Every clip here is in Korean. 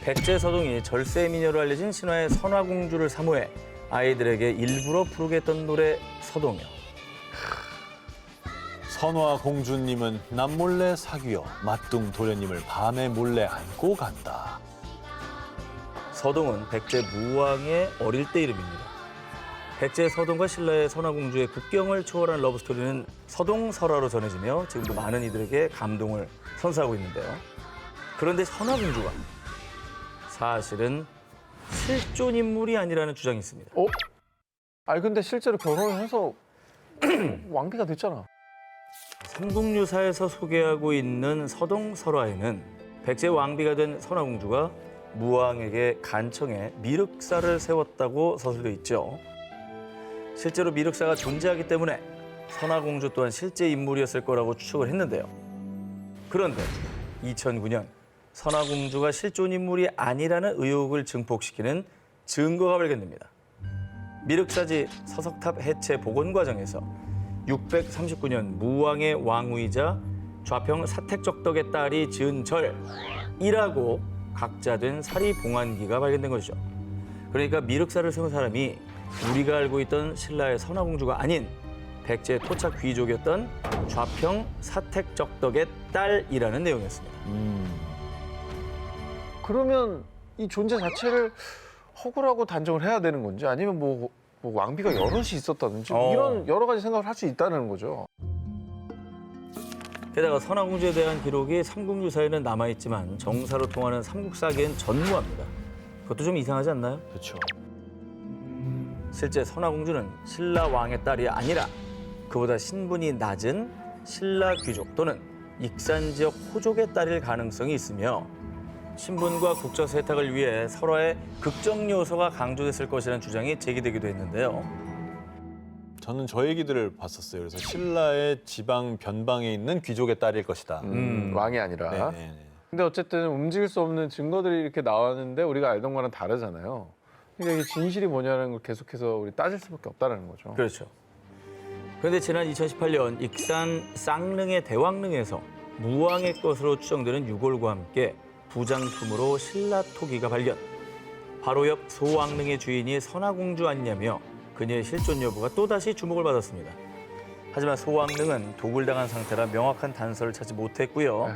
백제서동이 절세 미녀로 알려진 신화의 선화공주를 사모해 아이들에게 일부러 부르게 했던 노래 서동요. 선화공주님은 남몰래 사귀어 맞둥 도련님을 밤에 몰래 안고 간다. 서동은 백제 무왕의 어릴 때 이름입니다. 백제 서동과 신라의 선화공주의 국경을 초월한 러브스토리는 서동설화로 전해지며 지금도 많은 이들에게 감동을 선사하고 있는데요. 그런데 선화공주가 사실은 실존 인물이 아니라는 주장이 있습니다. 아니 근데 실제로 결혼을 해서 왕비가 됐잖아. 삼국유사에서 소개하고 있는 서동설화에는 백제 왕비가 된 선화공주가 무왕에게 간청해 미륵사를 세웠다고 서술돼 있죠. 실제로 미륵사가 존재하기 때문에 선화공주 또한 실제 인물이었을 거라고 추측을 했는데요. 그런데 2009년 선화공주가 실존 인물이 아니라는 의혹을 증폭시키는 증거가 발견됩니다. 미륵사지 서석탑 해체 복원 과정에서 639년 무왕의 왕후이자 좌평 사택적덕의 딸이 지은 절이라고 각자된 사리봉안기가 발견된 것이죠. 그러니까 미륵사를 세운 사람이 우리가 알고 있던 신라의 선화공주가 아닌 백제 토착 귀족이었던 좌평 사택적덕의 딸이라는 내용이었습니다. 그러면 이 존재 자체를 허구라고 단정을 해야 되는 건지 아니면 뭐 왕비가 여럿이 있었다든지 이런 여러 가지 생각을 할 수 있다는 거죠. 게다가 선화공주에 대한 기록이 삼국유사에는 남아있지만 정사로 통하는 삼국사기엔 전무합니다. 그것도 좀 이상하지 않나요? 그렇죠. 실제 선화공주는 신라 왕의 딸이 아니라 그보다 신분이 낮은 신라 귀족 또는 익산 지역 호족의 딸일 가능성이 있으며 신분과 국적 세탁을 위해 설화의 극적 요소가 강조됐을 것이라는 주장이 제기되기도 했는데요. 저는 저 얘기들을 봤었어요. 그래서 신라의 지방 변방에 있는 귀족의 딸일 것이다. 왕이 아니라. 네네네. 근데 어쨌든 움직일 수 없는 증거들이 이렇게 나왔는데 우리가 알던 거랑 다르잖아요. 그러니까 이게 진실이 뭐냐는 걸 계속해서 우리 따질 수밖에 없다는 거죠. 그렇죠. 그런데 지난 2018년 익산 쌍릉의 대왕릉에서 무왕의 것으로 추정되는 유골과 함께 부장품으로 신라 토기가 발견. 바로 옆 소왕릉의 주인이 선화공주 아니냐며 그녀의 실존 여부가 또다시 주목을 받았습니다. 하지만 소왕릉은 도굴당한 상태라 명확한 단서를 찾지 못했고요.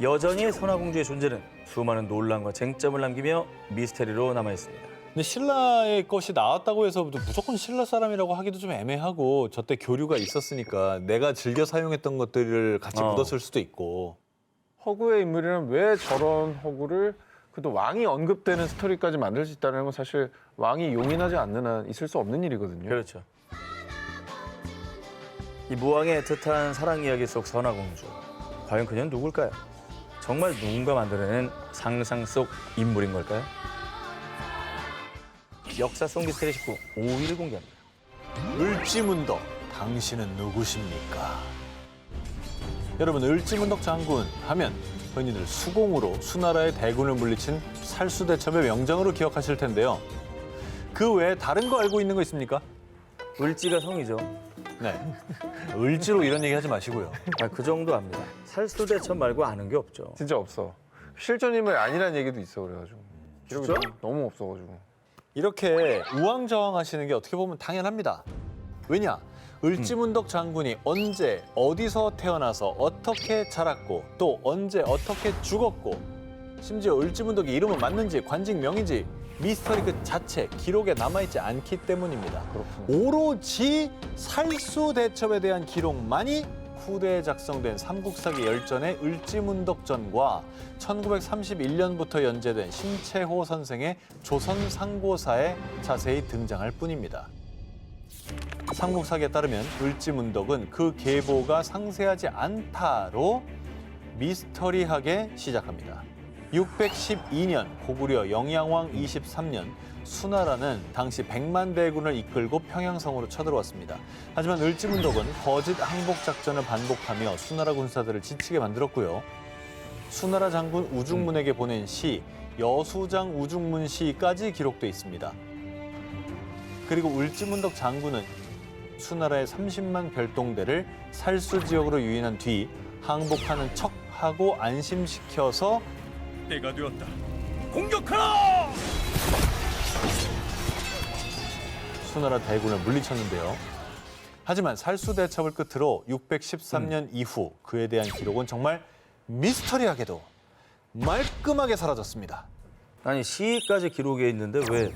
여전히 선화공주의 존재는 수많은 논란과 쟁점을 남기며 미스테리로 남아있습니다. 근데 신라의 것이 나왔다고 해서 무조건 신라 사람이라고 하기도 좀 애매하고 저때 교류가 있었으니까 내가 즐겨 사용했던 것들을 같이 묻었을 수도 있고. 허구의 인물이라면 왜 저런 허구를 그래도 왕이 언급되는 스토리까지 만들 수 있다는 건 사실 왕이 용인하지 않는 한 있을 수 없는 일이거든요. 그렇죠. 이 무왕의 애틋한 사랑 이야기 속 선화공주. 과연 그녀는 누굴까요? 정말 누군가 만들어낸 상상 속 인물인 걸까요? 역사 속 미스테리 19 5위를 공개합니다. 을지문덕, 당신은 누구십니까? 여러분, 을지문덕 장군 하면 흔히들 수공으로 수나라의 대군을 물리친 살수대첩의 명장으로 기억하실 텐데요. 그 외에 다른 거 알고 있는 거 있습니까? 을지가 성이죠. 네. 을지로 이런 얘기 하지 마시고요. 그 정도 압니다. 살수대첩 말고 아는 게 없죠. 진짜 없어. 실존 인물이 아니라는 얘기도 있어 그래가지고. 기록이 진짜? 너무 없어가지고. 이렇게 우왕좌왕하시는 게 어떻게 보면 당연합니다. 왜냐? 을지문덕 장군이 언제, 어디서 태어나서 어떻게 자랐고 또 언제 어떻게 죽었고 심지어 을지문덕의 이름은 맞는지 관직명인지 미스터리 그 자체 기록에 남아있지 않기 때문입니다. 그렇군요. 오로지 살수대첩에 대한 기록만이 후대에 작성된 삼국사기 열전의 을지문덕전과 1931년부터 연재된 심채호 선생의 조선상고사에 자세히 등장할 뿐입니다. 삼국사기에 따르면 을지문덕은 그 계보가 상세하지 않다로 미스터리하게 시작합니다. 612년 고구려 영양왕 23년 수나라는 당시 100만 대군을 이끌고 평양성으로 쳐들어왔습니다. 하지만 을지문덕은 거짓 항복 작전을 반복하며 수나라 군사들을 지치게 만들었고요. 수나라 장군 우중문에게 보낸 시 여수장 우중문 시까지 기록돼 있습니다. 그리고 을지문덕 장군은 수나라의 30만 별동대를 살수 지역으로 유인한 뒤 항복하는 척하고 안심시켜서 때가 되었다. 공격하라! 수나라 대군을 물리쳤는데요. 하지만 살수대첩을 끝으로 613년 이후 그에 대한 기록은 정말 미스터리하게도 말끔하게 사라졌습니다. 아니 시까지 기록에 있는데 왜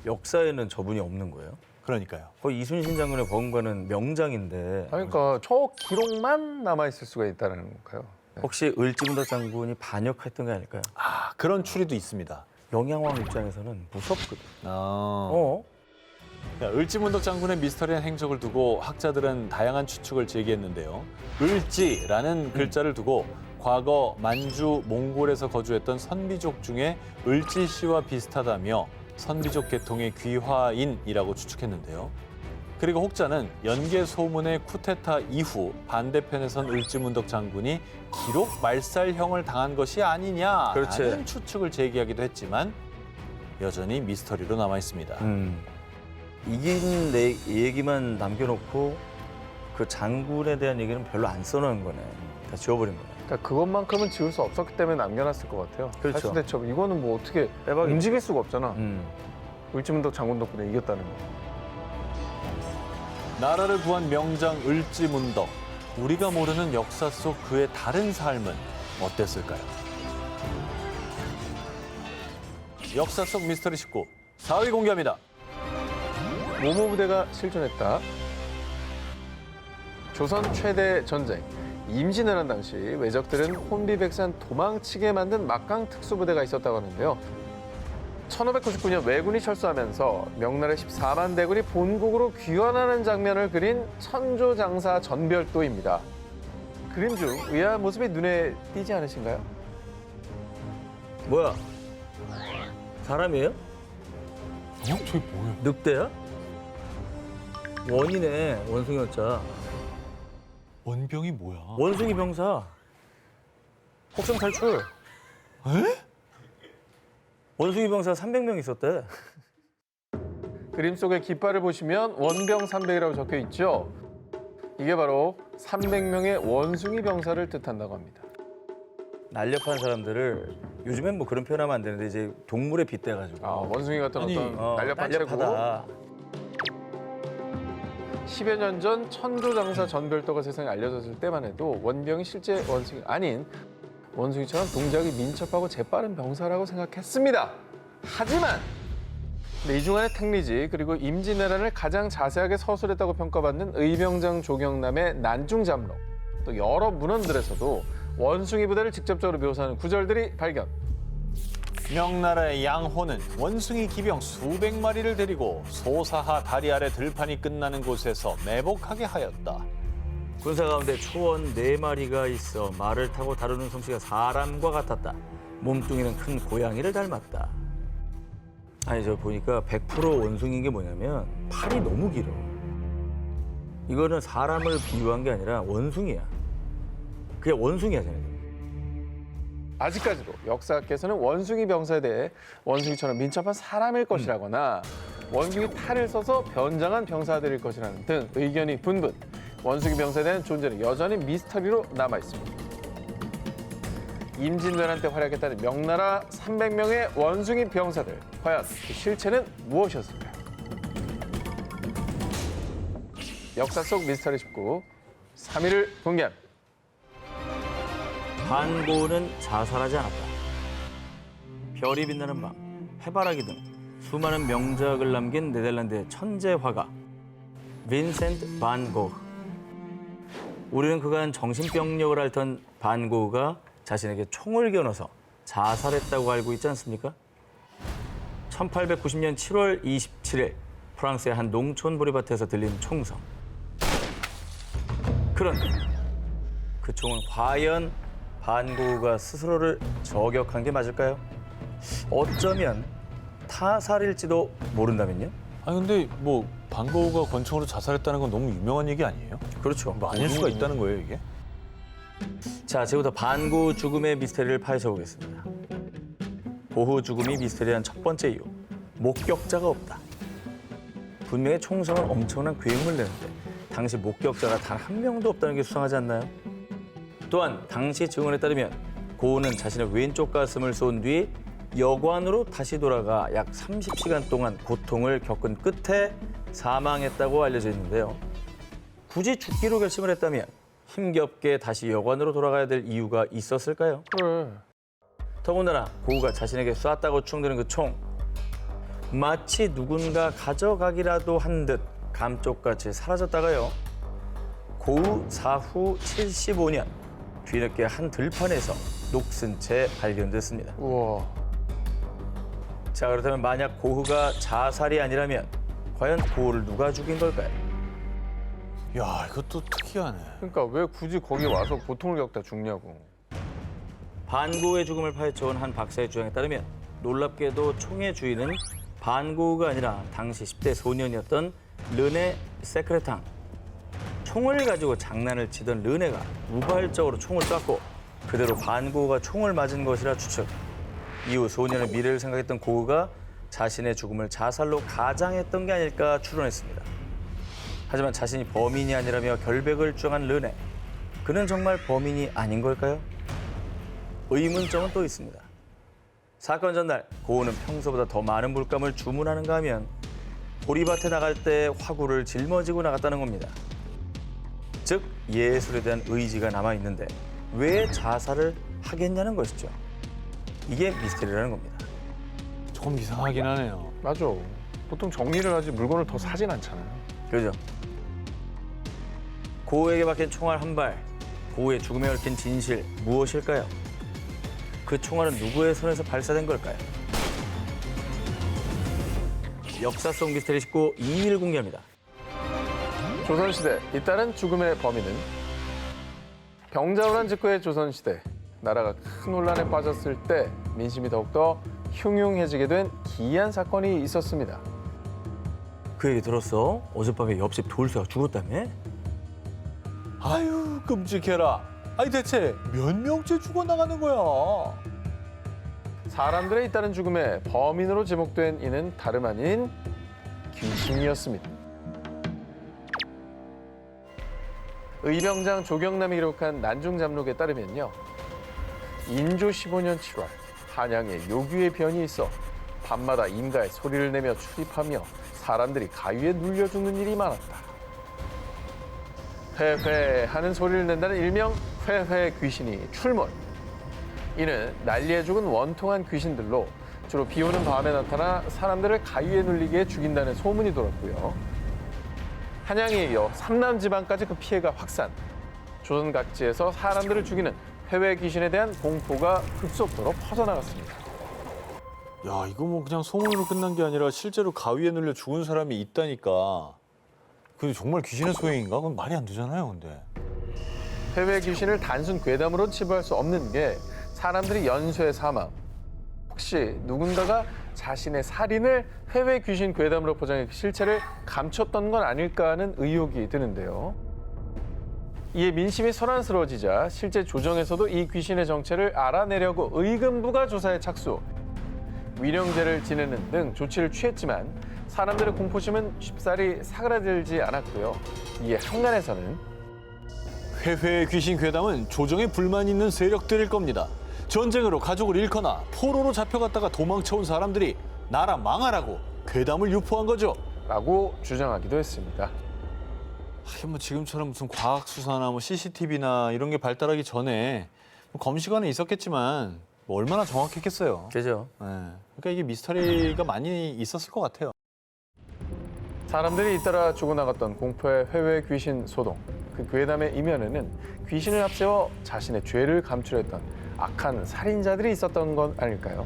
역사에는 저분이 없는 거예요? 그러니까요. 거의 이순신 장군의 버금가는 명장인데 그러니까 저 기록만 남아 있을 수가 있다는 건가요? 혹시 을지문덕 장군이 반역했던 게 아닐까요? 아, 그런 추리도 있습니다. 영양왕 입장에서는 무섭거든. 어. 을지문덕 장군의 미스터리한 행적을 두고 학자들은 다양한 추측을 제기했는데요. 을지라는 글자를 두고 과거 만주, 몽골에서 거주했던 선비족 중에 을지 씨와 비슷하다며 선비족 계통의 귀화인이라고 추측했는데요. 그리고 혹자는 연개 소문의 쿠데타 이후 반대편에선 을지문덕 장군이 기록 말살형을 당한 것이 아니냐라는 그렇지. 추측을 제기하기도 했지만 여전히 미스터리로 남아 있습니다. 이긴 내 얘기만 남겨놓고 그 장군에 대한 얘기는 별로 안 써놓은 거네. 다 지워버린 거네. 그러니까 그것만큼은 지울 수 없었기 때문에 남겨놨을 것 같아요. 그렇죠. 살수대첩 이거는 뭐 어떻게 빼박이. 움직일 수가 없잖아. 음. 을지문덕 장군 덕분에 이겼다는 거. 나라를 구한 명장 을지문덕. 우리가 모르는 역사 속 그의 다른 삶은 어땠을까요? 역사 속 미스터리 19 4위 공개합니다. 모모 부대가 실존했다. 조선 최대 전쟁. 임진왜란 당시 왜적들은 혼비백산 도망치게 만든 막강 특수부대가 있었다고 하는데요. 1599년 왜군이 철수하면서 명나라 14만 대군이 본국으로 귀환하는 장면을 그린 천조장사 전별도입니다. 그림 중 의아한 모습이 눈에 띄지 않으신가요? 뭐야? 사람이에요? 저게 뭐예요? 늑대야? 원이네. 원숭이 원자. 원병이 뭐야? 원숭이 병사. 혹성 탈출. 에? 원숭이 병사 300명 있었대. 그림 속의 깃발을 보시면 원병 300이라고 적혀 있죠. 이게 바로 300명의 원숭이 병사를 뜻한다고 합니다. 날렵한 사람들을 요즘엔 뭐 그런 표현하면 안 되는데 이제 동물에 빗대가지고. 원숭이 같은 아니, 어떤 날렵한 체구. 날렵하다. 10여 년 전 천조장사 전별도가 세상에 알려졌을 때만 해도 원병이 실제 원숭이 아닌 원숭이처럼 동작이 민첩하고 재빠른 병사라고 생각했습니다. 하지만 이중환의 택리지 그리고 임진왜란을 가장 자세하게 서술했다고 평가받는 의병장 조경남의 난중잠록 또 여러 문헌들에서도 원숭이 부대를 직접적으로 묘사하는 구절들이 발견. 명나라의 양호는 원숭이 기병 수백 마리를 데리고 소사하 다리 아래 들판이 끝나는 곳에서 매복하게 하였다. 군사 가운데 초원 4마리가 있어 말을 타고 다루는 솜씨가 사람과 같았다. 몸뚱이는 큰 고양이를 닮았다. 아니 저 보니까 100% 원숭이인 게 뭐냐면 팔이 너무 길어. 이거는 사람을 비유한 게 아니라 원숭이야. 그냥 원숭이야 쟤네들. 아직까지도 역사학계에서는 원숭이 병사에 대해 원숭이처럼 민첩한 사람일 것이라거나 원숭이 탈을 써서 변장한 병사들일 것이라는 등 의견이 분분. 원숭이 병사에 대한 존재는 여전히 미스터리로 남아 있습니다. 임진왜란 때 활약했다는 명나라 300명의 원숭이 병사들. 과연 그 실체는 무엇이었을까요? 역사 속 미스터리 19 3위를 공개합니다. 반고는 자살하지 않았다. 별이 빛나는 밤, 해바라기 등 수많은 명작을 남긴 네덜란드의 천재 화가 빈센트 반 고흐. 우리는 그간 정신병력을 앓던 반 고흐가 자신에게 총을 겨눠서 자살했다고 알고 있지 않습니까? 1890년 7월 27일 프랑스의 한 농촌 보리밭에서 들린 총성. 그런데 그 총은 과연 반 고흐가 스스로를 저격한 게 맞을까요? 어쩌면 타살일지도 모른다면요? 아니 근데 뭐 반고우가 권총으로 자살했다는 건 너무 유명한 얘기 아니에요? 그렇죠. 뭐 아닐 수가 있다는 거예요 이게? 자, 지금부터 반 고흐 죽음의 미스터리를 파헤쳐 보겠습니다. 고흐 죽음이 미스터리한 첫 번째 이유, 목격자가 없다. 분명히 총성은 엄청난 괴음을 내는데 당시 목격자가 단 한 명도 없다는 게 수상하지 않나요? 또한 당시 증언에 따르면 고흐는 자신의 왼쪽 가슴을 쏜 뒤 여관으로 다시 돌아가 약 30시간 동안 고통을 겪은 끝에 사망했다고 알려져 있는데요. 굳이 죽기로 결심을 했다면 힘겹게 다시 여관으로 돌아가야 될 이유가 있었을까요? 그래. 더군다나 고우가 자신에게 쐈다고 추정되는 그 총. 마치 누군가 가져가기라도 한 듯 감쪽같이 사라졌다가요. 고우 사후 75년 뒤늦게 한 들판에서 녹슨 채 발견됐습니다. 우와. 자, 그렇다면 만약 고흐가 자살이 아니라면 과연 고우를 누가 죽인 걸까요? 야, 이것도 특이하네. 그러니까 왜 굳이 거기 와서 고통을 겪다 죽냐고. 반고우의 죽음을 파헤쳐온 한 박사의 주장에 따르면 놀랍게도 총의 주인은 반고우가 아니라 당시 10대 소년이었던 르네 세크레탕. 총을 가지고 장난을 치던 르네가 우발적으로 총을 쐈고 그대로 반고우가 총을 맞은 것이라 추측. 이후 소년의 미래를 생각했던 고우가 자신의 죽음을 자살로 가장했던 게 아닐까 추론했습니다. 하지만 자신이 범인이 아니라며 결백을 주장한 르네. 그는 정말 범인이 아닌 걸까요? 의문점은 또 있습니다. 사건 전날 고우는 평소보다 더 많은 물감을 주문하는가 하면 보리밭에 나갈 때 화구를 짊어지고 나갔다는 겁니다. 즉 예술에 대한 의지가 남아있는데 왜 자살을 하겠냐는 것이죠. 이게 미스터리라는 겁니다. 조금 이상하긴 하네요. 맞아. 보통 정리를 하지 물건을 더 사진 않잖아요. 그죠? 고우에게 박힌 총알 한 발, 고우의 죽음에 얽힌 진실 무엇일까요? 그 총알은 누구의 손에서 발사된 걸까요? 역사 속 미스터리 19 2일 공개합니다. 조선시대 잇따른 죽음의 범인은 병자호란 직후의 조선시대 나라가 큰 혼란에 빠졌을 때 민심이 더욱더 흉흉해지게 된 기이한 사건이 있었습니다. 그 얘기 들었어? 어젯밤에 옆집 돌쇠가 죽었다며? 아유, 끔찍해라. 아니 대체 몇 명째 죽어나가는 거야? 사람들의 잇따른 죽음의 범인으로 지목된 이는 다름 아닌 귀신이었습니다. 의병장 조경남이 기록한 난중잠록에 따르면요. 인조 15년 7월 한양에 요귀의 변이 있어 밤마다 인가에 소리를 내며 출입하며 사람들이 가위에 눌려 죽는 일이 많았다. 회회 하는 소리를 낸다는 일명 회회 귀신이 출몰. 이는 난리에 죽은 원통한 귀신들로 주로 비 오는 밤에 나타나 사람들을 가위에 눌리게 죽인다는 소문이 돌았고요. 한양에 이어 삼남 지방까지 그 피해가 확산. 조선 각지에서 사람들을 죽이는 회외 귀신에 대한 공포가 급속도로 퍼져나갔습니다. 야, 이거 뭐 그냥 소문으로 끝난 게 아니라 실제로 가위에 눌려 죽은 사람이 있다니까. 근데 정말 귀신의 소행인가? 그건 말이 안 되잖아요, 근데. 회외 귀신을 단순 괴담으로 치부할 수 없는 게 사람들이 연쇄 사망. 혹시 누군가가 자신의 살인을 회외 귀신 괴담으로 포장해 실체를 감췄던 건 아닐까 하는 의혹이 드는데요. 이에 민심이 소란스러워지자 실제 조정에서도 이 귀신의 정체를 알아내려고 의금부가 조사에 착수. 위령제를 지내는 등 조치를 취했지만 사람들의 공포심은 쉽사리 사그라들지 않았고요. 이에 한간에서는 회회의 귀신 괴담은 조정에 불만 있는 세력들일 겁니다. 전쟁으로 가족을 잃거나 포로로 잡혀갔다가 도망쳐온 사람들이 나라 망하라고 괴담을 유포한 거죠. 라고 주장하기도 했습니다. 하긴 뭐 지금처럼 무슨 과학 수사나 뭐 CCTV나 이런 게 발달하기 전에 뭐 검시관은 있었겠지만 뭐 얼마나 정확했겠어요. 그죠? 네. 그러니까 이게 미스터리가 많이 있었을 것 같아요. 사람들이 잇따라 죽어나갔던 공포의 회외 귀신 소동. 그 괴담의 이면에는 귀신을 앞세워 자신의 죄를 감추려했던 악한 살인자들이 있었던 건 아닐까요?